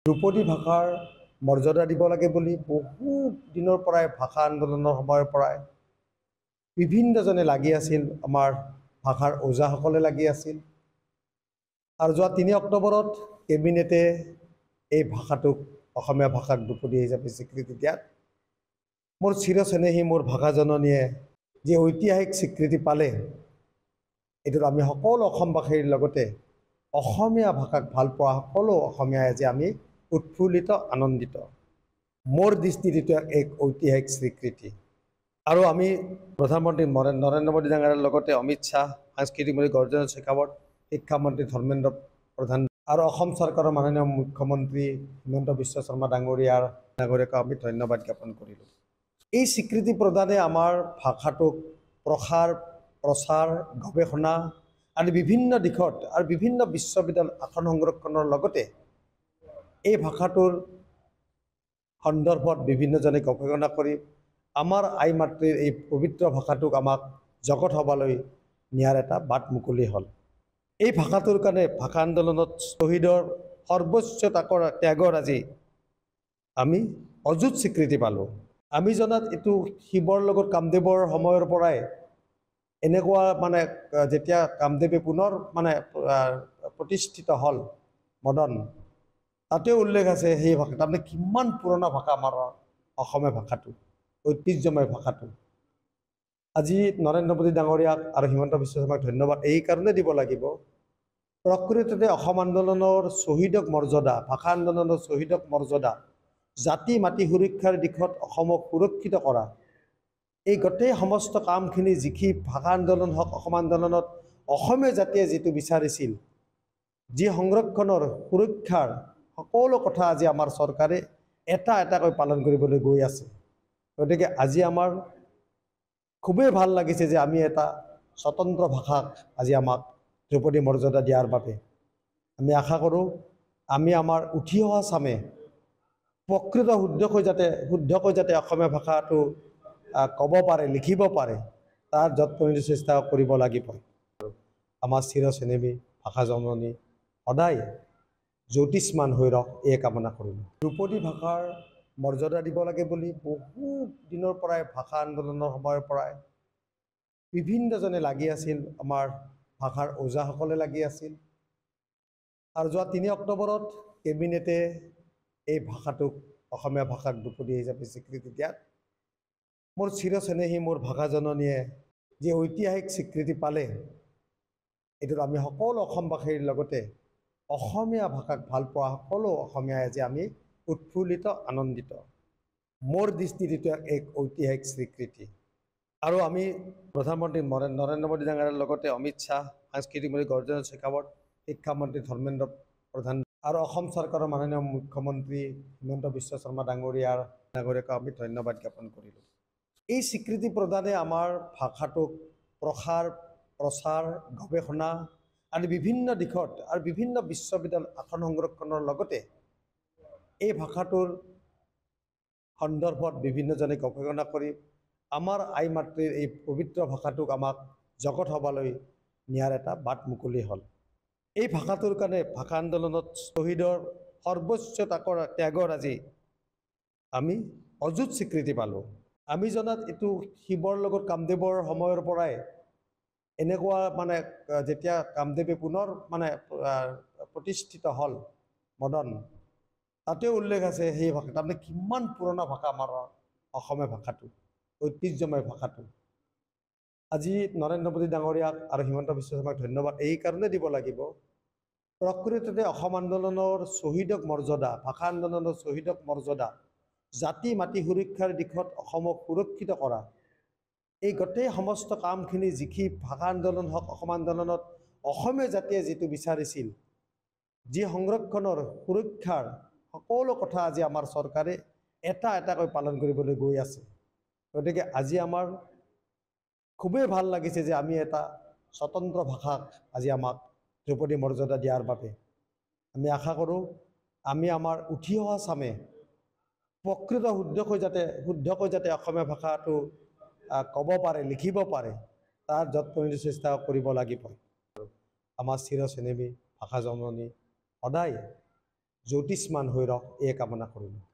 ধ্ৰুপদী ভাষাৰ মৰ্যাদা দিব লাগে বুলি বহু দিনৰ পৰাই ভাষা আন্দোলনৰ সময়ৰ পৰাই বিভিন্নজনে লাগি আছিল। আমাৰ ভাষাৰ ওজাসকলে লাগি আছিল আৰু যোৱা ৩ অক্টোবৰত কেবিনেটে এই ভাষাটোক অসমীয়া ভাষাক ধ্ৰুপদী হিচাপে স্বীকৃতি দিয়াত মোৰ চিৰচেনেহী মোৰ ভাষা জননীয়ে যি ঐতিহাসিক স্বীকৃতি পালে, এইটোত আমি সকলো অসমবাসীৰ লগতে অসমীয়া ভাষাক ভাল পোৱা সকলো অসমীয়াই আজি আমি উৎফুল্লিত, আনন্দিত। মোৰ দৃষ্টিত এইটো এক ঐতিহাসিক স্বীকৃতি আৰু আমি প্ৰধানমন্ত্ৰী নৰেন্দ্ৰ মোদী ডাঙৰীয়াৰ লগতে অমিত শ্বাহ, সাংস্কৃতিক মন্ত্ৰী গৰ্জেন শেখাৱত, শিক্ষামন্ত্ৰী ধৰ্মেন্দ্ৰ প্ৰধান আৰু অসম চৰকাৰৰ মাননীয় মুখ্যমন্ত্ৰী হিমন্ত বিশ্ব শৰ্মা ডাঙৰীয়াক আমি ধন্যবাদ জ্ঞাপন কৰিলোঁ। এই স্বীকৃতি প্ৰদানে আমাৰ ভাষাটোক প্ৰচাৰ, গৱেষণা আদি বিভিন্ন দিশত আৰু বিভিন্ন বিশ্ববিদ্যালয় আসন সংৰক্ষণৰ লগতে এই ভাষাটোৰ সন্দৰ্ভত বিভিন্নজনে গৱেষণা কৰি আমাৰ আই মাতৃৰ এই পবিত্ৰ ভাষাটোক আমাক জগত সভালৈ নিয়াৰ এটা বাট মুকলি হ'ল। এই ভাষাটোৰ কাৰণে ভাষা আন্দোলনত শ্বহীদৰ সৰ্বোচ্চ ত্যাগৰ আজি আমি অযুত স্বীকৃতি পালোঁ। আমি জনাত এইটো শিৱৰ লগত কামদেৱৰ সময়ৰ পৰাই এনেকুৱা যেতিয়া কামদেৱে পুনৰ প্ৰতিষ্ঠিত হ'ল মদন, তাতেও উল্লেখ আছে সেই ভাষা তাৰমানে কিমান পুৰণা ভাষা আমাৰ অসমীয়া ভাষাটো, ঐতিহ্যময় ভাষাটো। আজি নৰেন্দ্ৰ মোদী ডাঙৰীয়াক আৰু হিমন্ত বিশ্ব শৰ্মাক ধন্যবাদ এই কাৰণে দিব লাগিব, প্ৰকৃততে অসম আন্দোলনৰ শ্বহীদক মৰ্যাদা, ভাষা আন্দোলনৰ শ্বহীদক মৰ্যাদা, জাতি মাটি সুৰক্ষাৰ দিশত অসমক সুৰক্ষিত কৰা, এই গোটেই সমস্ত কামখিনি যিখি ভাষা আন্দোলন হওক, অসম আন্দোলনত অসমীয়া জাতিয়ে যিটো বিচাৰিছিল, যি সংৰক্ষণৰ সুৰক্ষাৰ সকলো কথা আজি আমাৰ চৰকাৰে এটা এটাকৈ পালন কৰিবলৈ গৈ আছে। গতিকে আজি আমাৰ খুবেই ভাল লাগিছে যে আমি এটা স্বতন্ত্ৰ ভাষাক আজি আমাক ধ্ৰুপদী মৰ্যাদা দিয়াৰ বাবে আমি আশা কৰোঁ আমি আমাৰ উঠি অহা চামে প্ৰকৃত শুদ্ধকৈ যাতে অসমীয়া ভাষাটো ক'ব পাৰে, লিখিব পাৰে, তাৰ যৎপৰোনাস্তি চেষ্টা কৰিব লাগিব। আমাৰ চিৰচেনেহী ভাষা জননী সদায় জ্যোতিষ্মান হৈ ৰওক, এই কামনা কৰিলোঁ। ধ্ৰুপদী ভাষাৰ মৰ্যাদা দিব লাগে বুলি বহু দিনৰ পৰাই ভাষা আন্দোলনৰ সময়ৰ পৰাই বিভিন্নজনে লাগি আছিল। আমাৰ ভাষাৰ ওজাসকলে লাগি আছিল আৰু যোৱা ৩ অক্টোবৰত কেবিনেটে এই ভাষাটোক অসমীয়া ভাষাক ধ্ৰুপদী হিচাপে স্বীকৃতি দিয়াত মোৰ চিৰচেনেহী মোৰ ভাষা জননীয়ে যি ঐতিহাসিক স্বীকৃতি পালে, এইটোত আমি সকলো অসমবাসীৰ লগতে অসমীয়া ভাষাক ভাল পোৱা সকলো অসমীয়াই আজি আমি উৎফুল্লিত, আনন্দিত। মোৰ দৃষ্টিত এইটো এক ঐতিহাসিক স্বীকৃতি আৰু আমি প্ৰধানমন্ত্ৰী নৰেন্দ্ৰ মোদী ডাঙৰীয়াৰ লগতে অমিত শ্বাহ, সাংস্কৃতিক মন্ত্ৰী গৰ্জেন শেখাৱত, শিক্ষামন্ত্ৰী ধৰ্মেন্দ্ৰ প্ৰধান আৰু অসম চৰকাৰৰ মাননীয় মুখ্যমন্ত্ৰী হিমন্ত বিশ্ব শৰ্মা ডাঙৰীয়াক আমি ধন্যবাদ জ্ঞাপন কৰিলোঁ। এই স্বীকৃতি প্ৰদানে আমাৰ ভাষাটোক প্ৰচাৰ, গৱেষণা আদি বিভিন্ন দিশত আৰু বিভিন্ন বিশ্ববিদ্যালয় আসন সংৰক্ষণৰ লগতে এই ভাষাটোৰ সন্দৰ্ভত বিভিন্নজনে গৱেষণা কৰি আমাৰ আই মাতৃৰ এই পবিত্ৰ ভাষাটোক আমাক জগত সভালৈ নিয়াৰ এটা বাট মুকলি হ'ল। এই ভাষাটোৰ কাৰণে ভাষা আন্দোলনত শ্বহীদৰ সৰ্বোচ্চ ত্যাগৰ আজি আমি অযুত স্বীকৃতি পালোঁ। আমি জনাত এইটো শিৱৰ লগত কামদেৱৰ সময়ৰ পৰাই এনেকুৱা যেতিয়া কামদেৱে পুনৰ প্ৰতিষ্ঠিত হ'ল মদন, তাতেও উল্লেখ আছে সেই ভাষা তাৰমানে কিমান পুৰণা ভাষা আমাৰ অসমীয়া ভাষাটো, ঐতিহ্যময় ভাষাটো। আজি নৰেন্দ্ৰ মোদী ডাঙৰীয়াক আৰু হিমন্ত বিশ্ব শৰ্মাক ধন্যবাদ এই কাৰণে দিব লাগিব, প্ৰকৃততে অসম আন্দোলনৰ শ্বহীদক মৰ্যাদা, ভাষা আন্দোলনৰ শ্বহীদক মৰ্যাদা, জাতি মাটি সুৰক্ষাৰ দিশত অসমক সুৰক্ষিত কৰা, এই গোটেই সমস্ত কামখিনি যিখি ভাষা আন্দোলন হওক, অসম আন্দোলনত অসমীয়া জাতিয়ে যিটো বিচাৰিছিল, যি সংৰক্ষণৰ সুৰক্ষাৰ সকলো কথা আজি আমাৰ চৰকাৰে এটা এটাকৈ পালন কৰিবলৈ গৈ আছে। গতিকে আজি আমাৰ খুবেই ভাল লাগিছে যে আমি এটা স্বতন্ত্ৰ ভাষাক আজি আমাক ধ্ৰুপদী মৰ্যাদা দিয়াৰ বাবে আমি আশা কৰোঁ আমি আমাৰ উঠি অহা চামে প্ৰকৃত শুদ্ধকৈ যাতে অসমীয়া ভাষাটো ক'ব পাৰে, লিখিব পাৰে, তাৰ যৎপৰোনাস্তি চেষ্টা কৰিব লাগিব। আমাৰ চিৰচেনেহী ভাষা জননী সদায় জ্যোতিষ্মান হৈ ৰওক এই কামনা কৰিলোঁ।